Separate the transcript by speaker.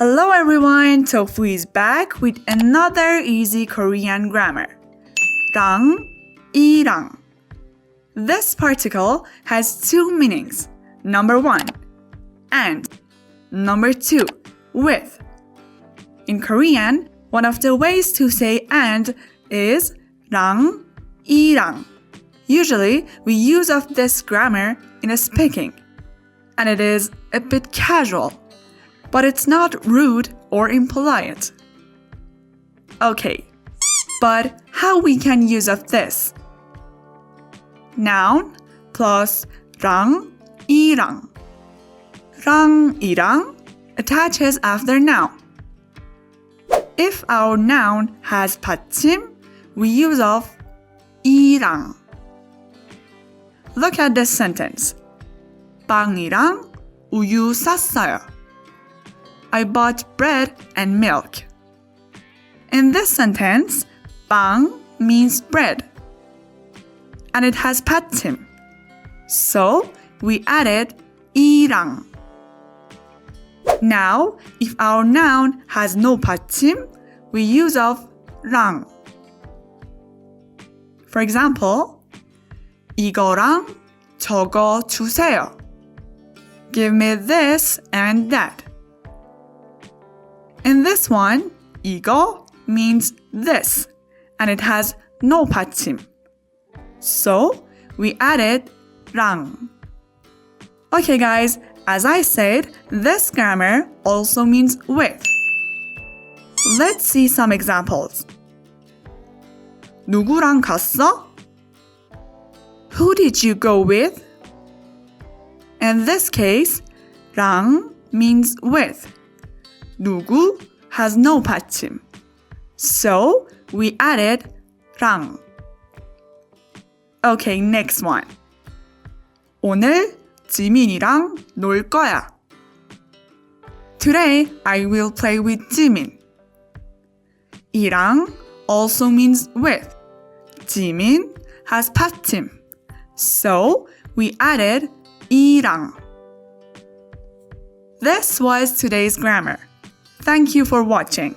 Speaker 1: Hello everyone, Tofu is back with another easy Korean grammar. 랑, 이랑. This particle has two meanings. Number 1, and. Number 2, with. In Korean, one of the ways to say and is 랑, 이랑. Usually, we use of this grammar in a speaking, and it is a bit casual, but it's not rude or impolite. Okay, but how we can use of this? Noun plus 랑, 이랑. 랑, 이랑 attaches after noun. If our noun has 받침, we use of 이랑. Look at this sentence. 빵이랑 우유 샀어요. I bought bread and milk. In this sentence, 빵 means bread, and it has 받침. So, we added 이랑. Now, if our noun has no 받침, we use of 랑. For example, 이거랑 저거 주세요. Give me this and that. In this one, 이거 means this, and it has no 받침. So, we added 랑. Okay guys, as I said, this grammar also means with. Let's see some examples. 누구랑 갔어? Who did you go with? In this case, 랑 means with. 누구 has no 받침. So, we added 랑. Okay, next one. 오늘 지민이랑 놀 거야. Today, I will play with 지민. 이랑 also means with. 지민 has 받침. So, we added 이랑. This was today's grammar. Thank you for watching.